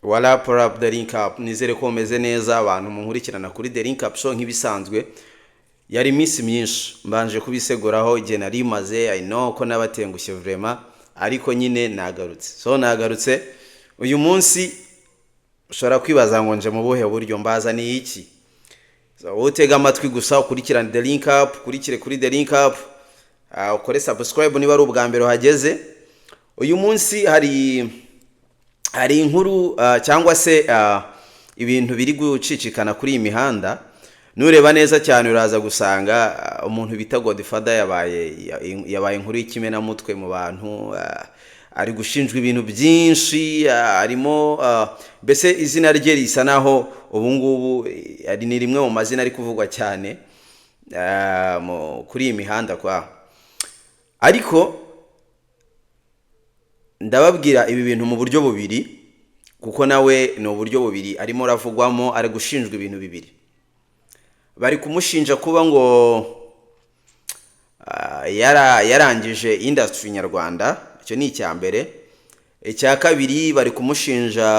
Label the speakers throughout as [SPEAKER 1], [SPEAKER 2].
[SPEAKER 1] Wala Porap The Link Up, nizere ko meze neza abantu munkurikirana kuri The Link Up show nk'ibisanzwe. Yari iminsi myinshi mbanje kubiseguraho igihe nari maze, I know ko nabatengushye vraiment, ariko nyine nagarutse. So nagarutse uyu munsi ushobora kwibaza ngo nje mu buhe buryo mbaza ni iki. So utega amatwi gusa ukurikirana The Link Up, kurikire kuri The Link Up, ukore subscribe niba ari ubwa mbere hageze. Uyu munsi hari inkuru cyangwa se ibintu biri gucicikana kuri imihanda. Nureba neza cyane uraza gusanga umuntu bita Godfather yabaye inkuru y'ikimena mutwe mu bantu, ari gushinjwa ibintu byinshi, arimo bese izina rye risa naho ubu ngubu ari ni rimwe mu mazina ari kuvugwa cyane kuri imihanda kwa. Ariko ndababwira ibi bintu mu buryo bubiri, kuko nawe ni uburyo bubiri arimo ravugwamo, ari gushinjwa ibintu bibiri. Bari kumushinja kuba ngo yarangije industry nyarwanda, icyo ni icya mbere. Icya kabiri bari kumushinja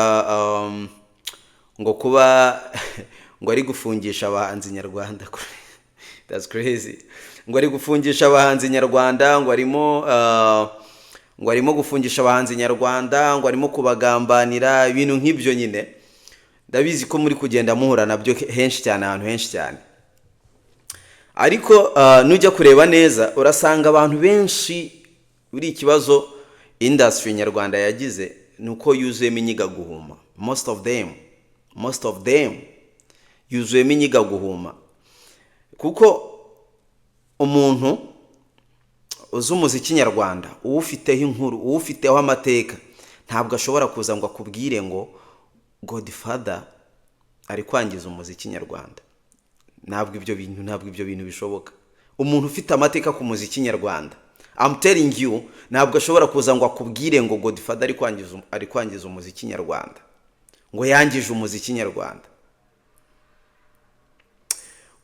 [SPEAKER 1] ngo kuba ngo ari gufungisha abahanzi nyarwanda. That's crazy. Ngo ari gufungisha abahanzi nyarwanda, ngo arimo gufungisha abahanzi nyarwanda, ngo arimo kubagambanira, ibintu nk'ibyo nyine. Ndabizi ko muri kugenda muhura nabyo henshi cyane, ahantu henshi cyane. Ariko nujya kureba neza urasanga abantu benshi buri ikibazo industry nyarwanda yagize nuko yuzuyemo inyiga guhuma. Most of them yuzuyemo inyiga guhuma, kuko umuntu uzi umuziki nyarwanda uwufiteho inkuru, uwufiteho amateka, ntabwo ashobora kuza ngo akubwire ngo Godfather ari kwangiza umuziki nyarwanda. Ntabwo ibyo bintu bishoboka. Umuntu ufite amateka ku muziki nyarwanda, I'm telling you, ntabwo ashobora kuza ngo akubwire ngo Godfather ari kwangiza umuziki nyarwanda, ngo yangije umuziki nyarwanda.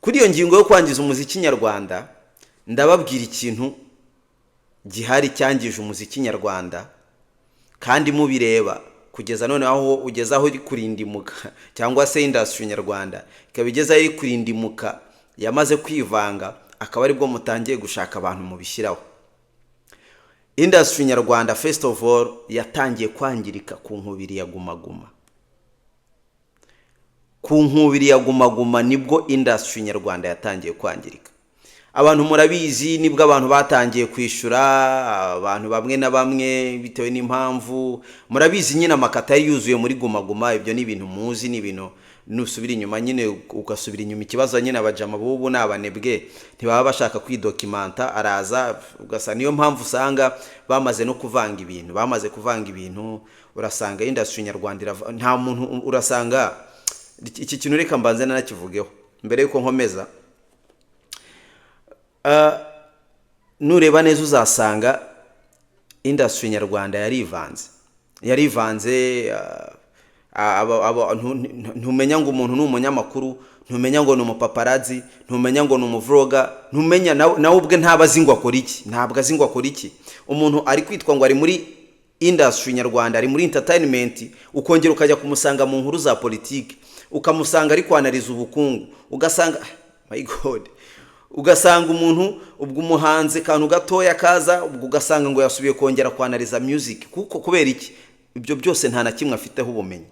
[SPEAKER 1] Kuri iyo ngingo yo kwangiza umuziki nyarwanda, ndababwira ikintu gihari cyangije umuziki nyarwanda, kandi mubireba kugeza none aho ugezaho iri kurindimuka, cyangwa se industry nyarwanda ikabigeza iri kurindimuka, yamaze kwivanga, akaba ari bwo mutangiye gushaka abantu mubishyiraho. Industry nyarwanda first of all yatangiye kwangirika ku nkubiri ya Guma Guma. Ku nkubiri ya Guma Guma nibwo industry nyarwanda yatangiye kwangirika. Abantu murabizi nibwo abantu batangiye kwishura, abantu bamwe na bamwe bitewe n'impamvu. Murabizi nyine amakata yari yuzuye muri Guma Guma. Ibyo ni ibintu muzi, ni ibintu nusubira inyuma nyine ugasubira inyuma. Ikibazo nyine abajama bubu n'abanebwe ntibaba bashaka kwidokimanta, araza ugasa. Niyo mpamvu usanga bamaze no kuvanga ibintu, urasanga industry nyarwanda nta muntu urasanga. Iki kintu reka mbanze nanakivugeho mbere yuko nkomeza. Nureba neza uzasanga industry nyarwanda yarivanze. Ntumenya ngo umuntu ni umunyamakuru, ntumenya ngo ni umupaparazi, ntumenya ngo ni umuvloga, ntumenya nawe ubwe ntabazi ngo akora iki, ntabwo azi ngo akora iki. Umuntu ari kwitwa ngo ari muri industry nyarwanda, ari muri entertainment, ukongera ukajya kumusanga mu nkuru za politiki, ukamusanga ari kwanariza ubukungu, ugasanga my god, ugasanga umuntu ubwo umuhanze kantu gatoya kaza, ubwo ugasanga ngo yasubiye kongera kwanariza music. Kuko kubera iki? Ibyo byose nta na kimwe afiteho ubumenyi.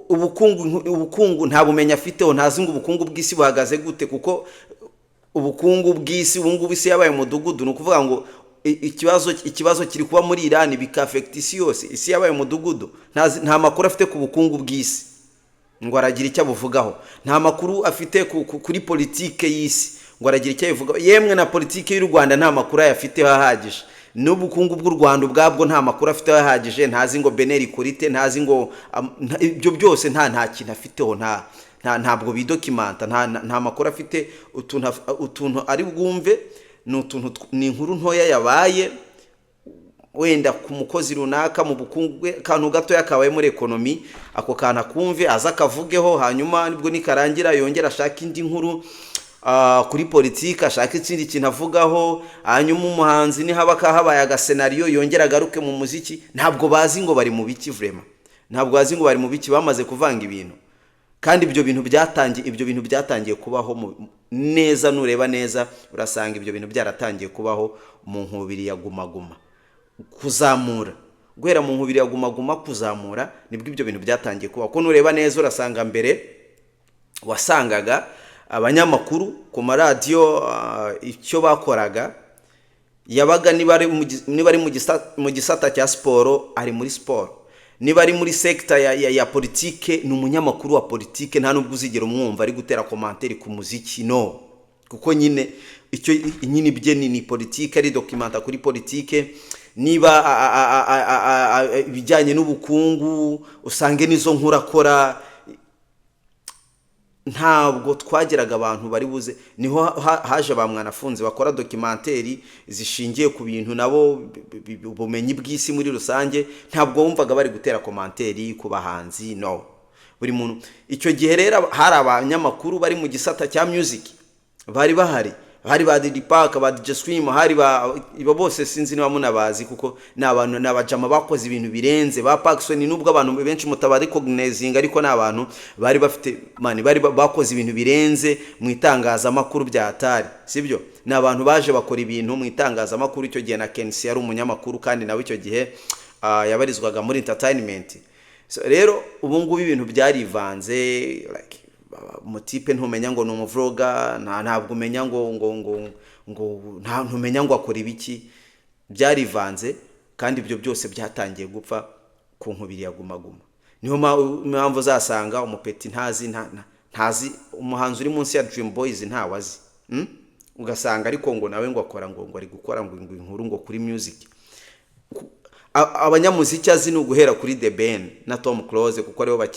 [SPEAKER 1] Ubukungu nta bumenyi afiteho, ntazi ngo ubukungu bw'isi buhagaze gute, kuko ubukungu bw'isi ubu ngubu isi yabaye umudugudu. Ni ukuvuga ngo ikibazo kiri kuba muri Iran bikafekta isi yose. Isi yabaye umudugudu, nta makuru afite ku bukungu bw'isi ngo aragira icyo abuvugaho. Nta makuru afite kuri politike y'isi ngo aragira icyo abivugaho. Yemwe na politike y'u Rwanda nta makuru ayafiteho ahagije. N'ubukungu bw'u Rwanda ubwabwo nta makuru afiteho ahagije. Ntazi ngo Beneri kurite, ntazi ngo ibyo byose nta kintu afiteho, ntabwo bidokimanta, nta makuru afite. Utuntu ari bwumve ni inkuru ntoya yabaye wenda ku mukozi runaka mu bukungu, kantu gato yakabaye muri economy, ako kana kumve aza kavugeho, hanyuma nibwo nikarangira yongera ashaka indi nkuru kuri politiki, ashaka ikindi kintu avugaho. Hanyuma umuhanzi ni haba kahabaye aga scenario yongera agaruke mu muziki. Ntabwo bazi ngo bari mu biki vraiment. ntabwo wazi ngo bari mu biki, bamaze kuvanga ibintu. Kandi ibyo bintu byatangiye kubaho neza, nureba neza urasanga ibyo bintu byaratangiye kubaho mu nkubiri ya Guma Guma, kuzamura guhera mu nkubiri ya Guma Guma kuzamura nibwo ibyo bintu byatangiye kubaho. Ko nureba neza urasanga mbere wasangaga abanyamakuru ku maradiyo icyo bakoraga yabaga niba ari mu gisata cya siporo ari muri siporo, niba ari muri sekta ya politike ni umunyamakuru wa politike, nta nubwo uzigera umwumva ari gutera komanteri ku muziki, no, kuko nyine icyo nyine ibye ni politike, ari dokumenta kuri politike. Niba ibijyanye n'ubukungu usange nizo nkurakora, ntabwo twagiraga abantu bari buze. Niho haje ba Mwanafunzi bakora documentary zishingiye ku bintu nabo ubumenyi bw'isi muri rusange, ntabwo wumvaga bari gutera komanteri ku bahanzi, no, buri muntu. Icyo gihe rero hari abanyamakuru bari mu gisata cya music bari bahari ba Diddy Park, ba DJ Swim, hari ibo bose sinzi niba munabazi kuko n'abantu n'abajama bakoze ibintu birenze, ba Parkson, nubwo abantu benshi mutabari recognizing, ariko n'abantu bari bafite bari bakoze ibintu birenze mu itangazamakuru bya Atari, sibyo? N'abantu baje bakora ibintu mu itangazamakuru. Icyo gihe na Kensi yari umunyamakuru kandi nawe icyo gihe yabarizwaga muri entertainment. So rero ubu ngubu ibintu byarivanze, like umutipe ntumenya ngo ni umuvloga, ntabwo umenya ngo ntumenya ngo akora ibiki, byarivanze. Kandi ibyo byose byatangiye gupfa ku nkubiri ya Guma Guma. Niho mpamvu uzasanga umupeti ntazi umuhanzi uri munsi ya Dream Boys ntawazi, ugasanga ariko ngo nawe ngo akora ngo ari gukora ngo inkuru ngo kuri music. Abanyamuziki azi ni uguhera kuri The Ben na Tom Close, kuko aribo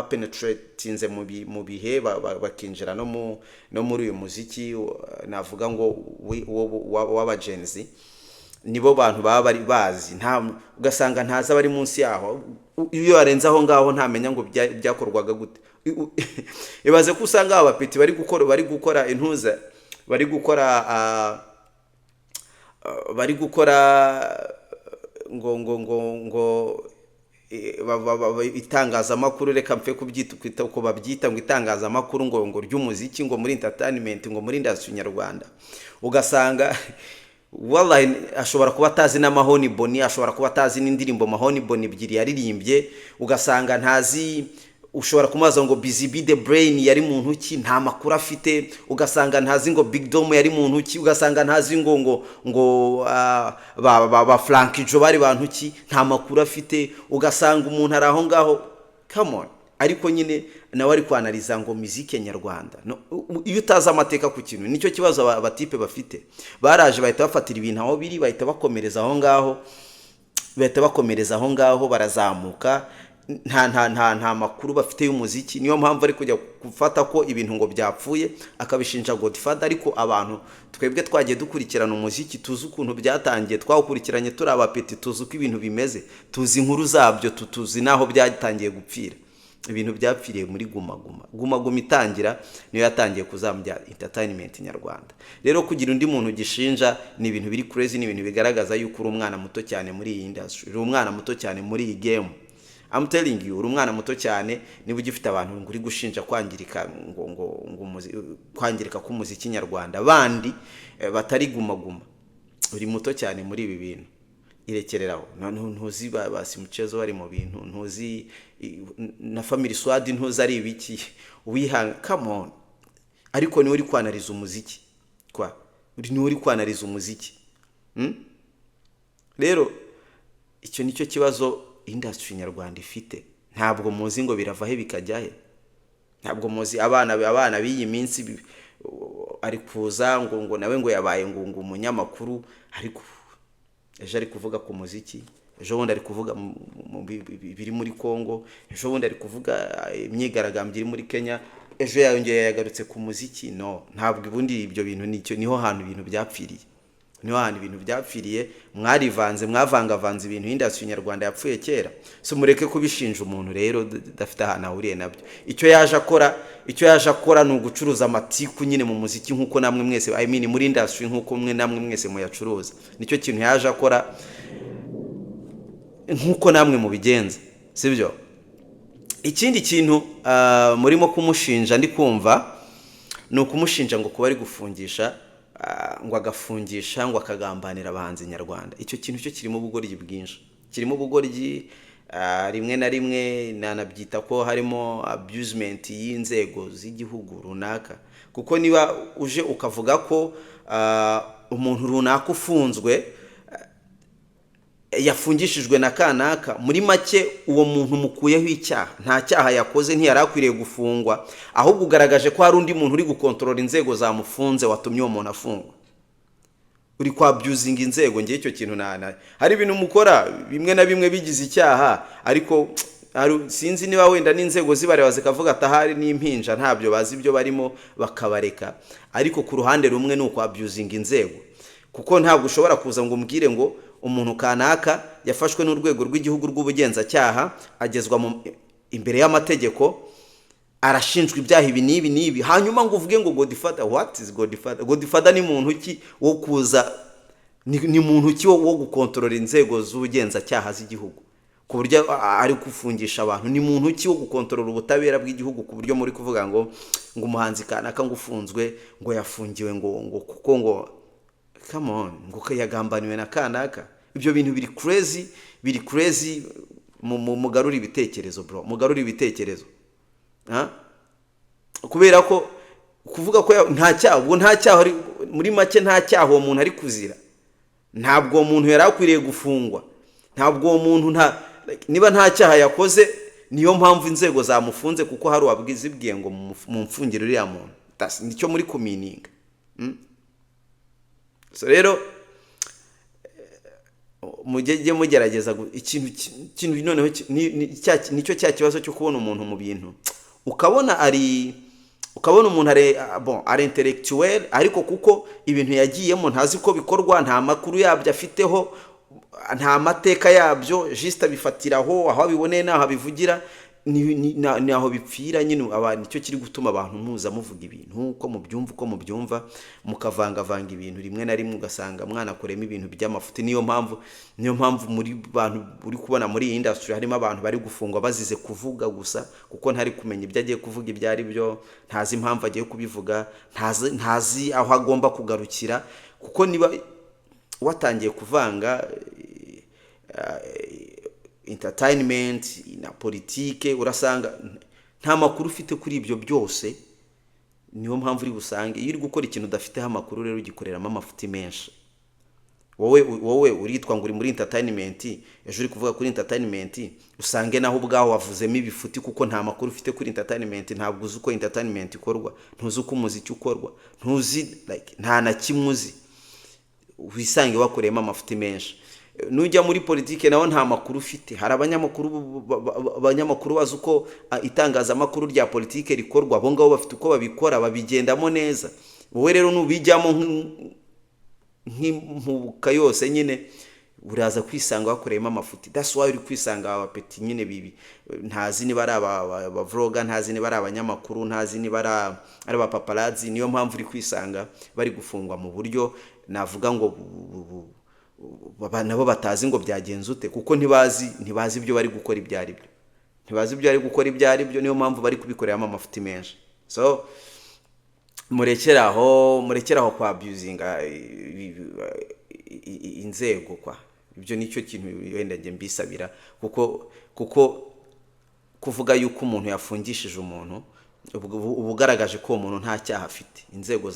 [SPEAKER 1] penetratinze mu bihe bakinjira no muri uyu muziki navuga ngo w'abagenzi. Nibo bantu baba bari bazi, ugasanga ntaza bari munsi yaho. Iyo yarenze aho ngaho ntamenya ngo byakorwaga gute. Ibaze ko usanga abapeti bari gukora intuza, bari gukora ngo itangazamakuru, reka mpfe kubyita uko babyita, ngo itangazamakuru ngo ry'umuziki, ngo muri entertainment, ngo muri industry nyarwanda. Ugasanga wallahi ashobora kuba atazi na Mahoni Boni, ashobora kuba atazi n'indirimbo Mahoni Boni ebyiri yaririmbye, ugasanga ntazi. Ushobora kumaza ngo Busy Bee the Brain yari muntu ki, nta makuru afite. Ugasanga ntazi ngo Big Dom yari muntu ki, ugasanga ntazi ngo ba Frankie Jo bari bantu ki, nta makuru afite. Ugasanga umuntu ari aho ngaho, come on. Ariko nyine nawe ari kwanaliza ngo muziki nyarwanda, no, iyo utaza amateka ku kintu, nicyo kibazo abatipe bafite. Baraje bahita bafatira ibintu aho biri, bahita bakomereza aho ngaho, barazamuka. Nta makuru bafite y'umuziki. Niyo mpamvu ari kujya gufata ko ibintu ngo byapfuye akabishinja Godfather. Ariko abantu twebwe twagiye dukurikirana umuziki, tuzi ukuntu byatangiye, twawukurikiranye turi abapeti, tuzi uko ibintu bimeze, tuzi inkuru zabyo, tuzi naho byatangiye gupfira. Ibintu byapfiriye muri Guma Guma itangira niyo yatangiye kuzambya entertainment nyarwanda. Rero kugira undi muntu gishinja ni ibintu biri crazy, ni ibintu bigaragaza yuko uri umwana muto cyane muri iyi industry, uri umwana muto cyane muri iyi game. I'm telling you, uri umwana muto cyane niba ugifite abantu nguri gushinja kwangirika kwangirika k'umuziki nyarwanda bandi batari Guma Guma. Uri muto cyane muri ibi bintu, irekereraho. Ntuzi basi mucezo bari mu bintu, ntuzi na Family Swad, ntuzi ari ibiki, wihanga, come on. Ariko ni uri kwanariza umuziki, ni uri kwanariza umuziki. Rero icyo nicyo kibazo industry nyarwanda ifite. Ntabwo muzi ngo biravahe bikajyahe, ntabwo muzi abana b'iyi minsi ari kuza ngo nawe ngo yabaye ngo umunyamakuru, ariko ejo ari kuvuga ku muziki, ejo bundi ari kuvuga biri muri Kongo, ejo bundi ari kuvuga imyigaragambyo iri muri Kenya, ejo yongeye yagarutse ku muziki. No, ntabwo ubundi ibyo bintu niho hantu ibintu byapfiriye. Niho hantu ibintu byapfiriye. Mwavangavanze ibintu industry nyarwanda yapfuye kera. So mureke kubishinja umuntu rero dafite ahantu ahuriye nabyo. Icyo yaje akora ni ugucuruza amatiku nyine mu muziki, nkuko namwe mwese, I mean muri industry, nkuko namwe mwese muyacuruza. Nicyo kintu yaje akora. nk'uko namwe mubigenza, sibyo? Ikindi kintu murimo kumushinja ndi kumva ni ukumushinja ngo kuba ari gufungisha, ngo agafungisha ngo akagambanira abahanzi nyarwanda. Icyo kintu cyo kirimo ubugoryi bwinshi, kirimo ubugoryi rimwe na rimwe nanabyita ko harimo abusement y'inzego z'igihugu runaka, kuko niba uje ukavuga ko umuntu runaka ufunzwe yafungishijwe na kanaka, muri make uwo muntu mukuyeho icyaha, nta cyaha yakoze, ntiyari akwiriye gufungwa, ahubwo ugaragaje ko hari undi muntu uri gukontorora inzego zamufunze watumye uwo muntu afungwa. Uri kwa abusing inzego. Ngiye icyo kintu hari ibintu mukora bimwe na bimwe bigize icyaha, ariko sinzi niba wenda n'inzego zibareba zikavuga atahari n'impinja ntabyo bazi ibyo barimo bakabareka, ariko ku ruhande rumwe ni uko abusing inzego, kuko ntabwo ushobora kuza ngo umbwire ngo umuntu kanaka yafashwe n'urwego rw'igihugu rw'ubugenzacyaha agezwa imbere y'amategeko arashinjwa ibyaha ibi n'ibi n'ibi, hanyuma ngo uvuge ngo Godfather. What is Godfather? Godfather ni muntu ki wo kuza, ni muntu ki wo gukontorora inzego z'ubugenzacyaha z'igihugu ku buryo ari gufungisha abantu? Ni muntu ki wo gukontorora ubutabera bw'igihugu ku buryo muri kuvuga ngo umuhanzi kanaka ngo ufunzwe ngo yafungiwe ngo kuko ngo come on, ngo yagambaniwe na kanaka? Ibyo bintu biri crazy. Mugarura ibitekerezo bro, mugarura ibitekerezo. Kubera ko kuvuga ko nta cyaha, ubwo nta cyaha muri make, nta cyaha uwo muntu ari kuzira, ntabwo uwo muntu yari akwiriye gufungwa, ntabwo uwo muntu niba nta cyaha yakoze, niyo mpamvu inzego zamufunze, kuko hari uwabwizibwiye ngo mumfungire uriya muntu. Nicyo muri kumininga. So rero mujye mugerageza ikintu noneho nicyo cya kibazo cyo kubona umuntu mu bintu ukabona umuntu ari intellectuel, ariko kuko ibintu yagiyemo ntazi ko bikorwa, nta makuru yabyo afiteho, nta mateka yabyo, just abifatiraho aho abiboneye n'aho abivugira, ni aho bipfira nyine. Nicyo kiri gutuma abantu muza muvuga ibintu uko mubyumva mukavangavanga ibintu, rimwe na rimwe ugasanga mwana akoremo ibintu by'amafuti. niyo mpamvu muri bantu uri kubona muri iyi industry harimo abantu bari gufungwa bazize kuvuga gusa, kuko ntari kumenya ibyo agiye kuvuga ibyo ari byo, ntazi impamvu agiye kubivuga, ntazi aho agomba kugarukira. Kuko niba watangiye kuvanga entertainment na politike, urasanga nta makuru ufite kuri ibyo byose. Niyo mpamvu uri gusange iyo uri gukora ikintu udafiteho amakuru, rero ugikoreramo amafuti menshi. Wowe uritwa ngo uri muri entertainment, ejo uri kuvuga kuri entertainment, usange naho ubwaho wavuzemo ibifuti, kuko nta makuru ufite kuri entertainment. Ntabwo uzi uko entertainment ikorwa, ntuzi uko umuziki ukorwa, ntuzi nta na kimwe uzi, wisange wakoreyemo amafuti menshi. Nujya muri politike naho nta makuru ufite. Hari abanyamakuru bazi uko itangazamakuru rya politike rikorwa, abo ngabo bafite uko babikora, babigendamo neza. Wowe rero nubijyamo nk'impubuka yose nyine, uraza kwisanga wakoreyemo amafuti. That's why uri kwisanga abapeti nyine bibi, ntazi niba ari abavloga, ntazi niba ari abanyamakuru, ntazi niba ari abapaparazzi. Niyo mpamvu uri kwisanga bari gufungwa mu buryo navuga ngo nabo batazi ngo byagenze ute, kuko ntibazi ibyo bari gukora ibyo ari byo. Niyo mpamvu bari kubikoreramo amafuti menshi. So murekeraho kwa abusing inzego kwa. Ibyo nicyo kintu wenda nge mbisabira, kuko kuvuga yuko umuntu yafungishije umuntu ubugaragaje ko umuntu nta cyaha afite. Inzego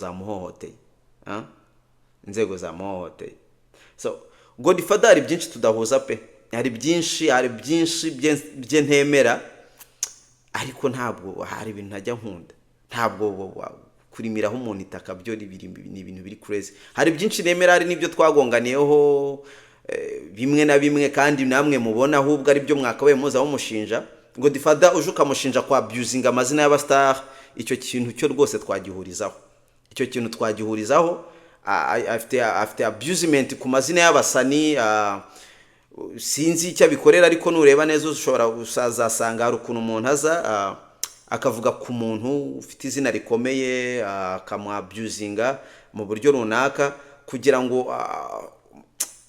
[SPEAKER 1] zamuhohoteye. So Godfather hari byinshi tudahuza pe, hari byinshi bye ntemera, ariko ntabwo hari ibintu ntajya nkunda. Ntabwo kurimiraho umuntu itaka byo ni ibintu biri crazy. Hari byinshi nemera, hari n'ibyo twagonganiyeho bimwe na bimwe, kandi namwe mubona ahubwo ari byo mwakabaye muza umushinja. Godfather uje ukamushinja kwa abusing amazina y'abastar, icyo kintu cyo rwose twagihurizaho. Afite abusement ku mazina y'abasani, sinzi icyo bikorera, ariko nureba neza ushobora uzasanga hari ukuntu umuntu aza akavuga ku muntu ufite izina rikomeye, akamwabusinga mu buryo runaka kugira ngo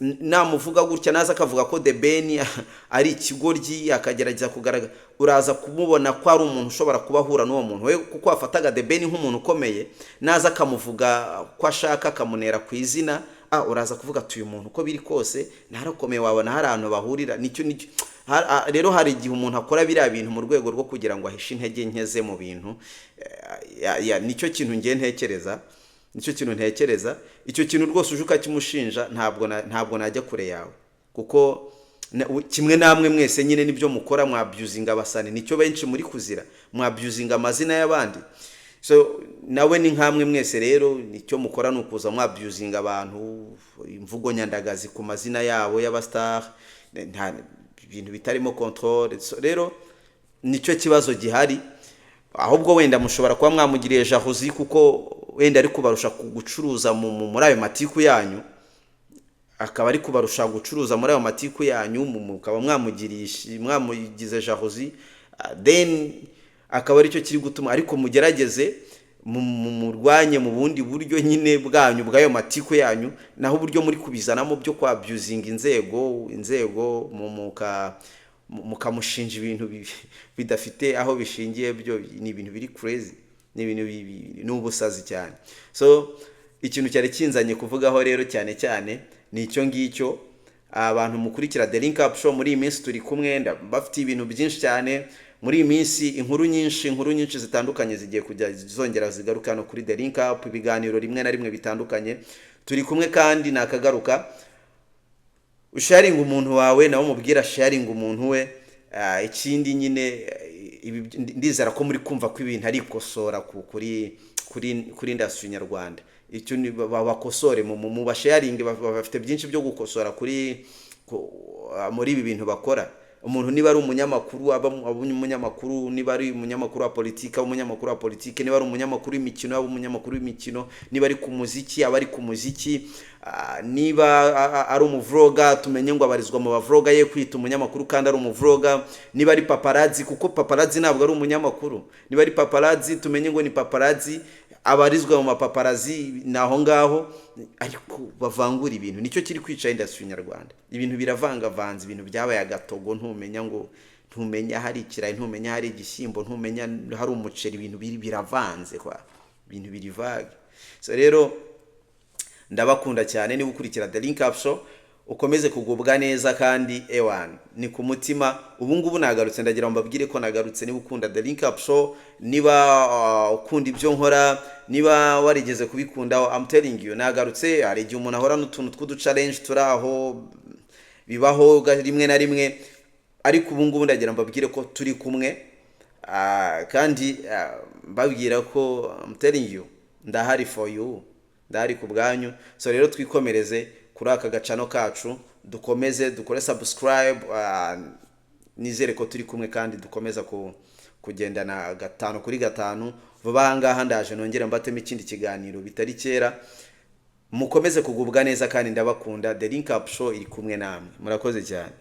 [SPEAKER 1] namuvuga gutya naza akavuga ko The Ben ari ikigoryi akagerageza kugaragara, uraza kumubona ko ari umuntu ushobora kuba ahura n'uwo muntu we, kuko wafataga The Ben nk'umuntu ukomeye, naza akamuvuga ko ashaka akamunera ku izina, uraza kuvuga ati uyu muntu uko biri kose ntarakomeye, wabona hari ahantu bahurira. Nicyo rero hari igihe umuntu akora biriya bintu mu rwego rwo kugira ngo ahishe intege nke ze mu bintu. Nicyo kintu ngiye ntekereza, icyo kintu rwose uje ukakimushinja ntabwo najya kure yawe, kuko kimwe namwe mwese nyine nibyo mukora, mwabyuzinga abasani, nicyo benshi muri kuzira, mwabyuzinga amazina y'abandi. So nawe ni nkamwe mwese rero, nicyo mukora nukuza mwabyuzinga abantu, imvugo nyandagazi ku mazina yabo y'abastar, nta ibintu bitarimo control. So rero nicyo kibazo gihari, ahubwo wenda mushobora kuba mwamugiriye jalousie kuko wenda ari kubarusha gucuruza muri ayo matiku yanyu, akaba ari kubarusha gucuruza muri ayo matiku yanyu, mukaba mwamugize jalousie, then akaba ari cyo kiri gutuma. Ariko mugerageze murwanye mu bundi buryo nyine bwanyu bw'ayo matiku yanyu, naho uburyo muri kubizanamo byo kwa abusing inzego mukamushinja ibintu bidafite aho bishingiye, byo ni ibintu biri crazy, ni ibintu n'ubusazi cyane. So ikintu cyari kinzanye kuvugaho rero cyane ni icyo ngicyo. Abantu mukurikira The Link Up Show, muri iyi minsi turi kumwe, bafite ibintu byinshi cyane muri iyi minsi, inkuru nyinshi zitandukanye zigiye kujya zongera zigaruka no kuri The Link Up, ibiganiro rimwe na rimwe bitandukanye turi kumwe. Kandi nakagaruka usharing umuntu wawe, nawe mubwira sharing umuntu we. Ikindi nyine ndizera ko muri kumva ko ibintu ari ikosora kuri industry nyarwanda, icyo ni babakosore mu basharing, bafite byinshi byo gukosora muri ibi bintu bakora. Umuntu niba ari umunyamakuru aba umunyamakuru, niba ari umunyamakuru wa politiki aba umunyamakuru wa politiki, niba ari umunyamakuru w'imikino aba umunyamakuru w'imikino, niba ari ku muziki aba ari ku muziki, niba ari umuvloga tumenye ngo abarizwa mu bavloga ye kwita umunyamakuru kandi ari umuvloga. Niba ari paparazzi, kuko paparazzi ntabwo ari umunyamakuru, niba ari paparazzi tumenye ngo ni paparazzi, abarizwa mu mapaparazzi naho ngaho. Ariko bavangura ibintu, nicyo kiri kwica industry nyarwanda. Ibintu biravangavanze, ibintu byabaye agatogo, ntumenya hari ikirayi, ntumenya hari igishyimbo, ntumenya hari umuceri, ibintu biravanze ibintu biri vague. So rero ndabakunda cyane, niba ukurikira The Link Up Show ukomeze kugubwa neza, kandi ewan ni ku mutima. Ubu ngubu nagarutse, ndagira ngo mbabwire ko nagarutse. Niba ukunda The Link Up Show, niba ukunda ibyo nkora, niba warigeze kubikunda, I'm telling you nagarutse. Hari igihe umuntu ahora n'utuntu tw'uduchallenge turaho bibaho rimwe na rimwe, ariko ubu ngubu ndagira mbabwire ko turi kumwe, kandi mbabwira ko I'm telling you ndahari for you, ndahari ku bwanyu. So rero twikomereze kuri aka gacano kacu, dukomeze dukore subscribe, nizere ko turi kumwe kandi dukomeza kugendana 5 kuri 5. vuba ahangaha ndaje nongera mbatemo ikindi kiganiro bitari kera. Mukomeze kugubwa neza kandi ndabakunda. The Link Up Show iri kumwe namwe, murakoze cyane.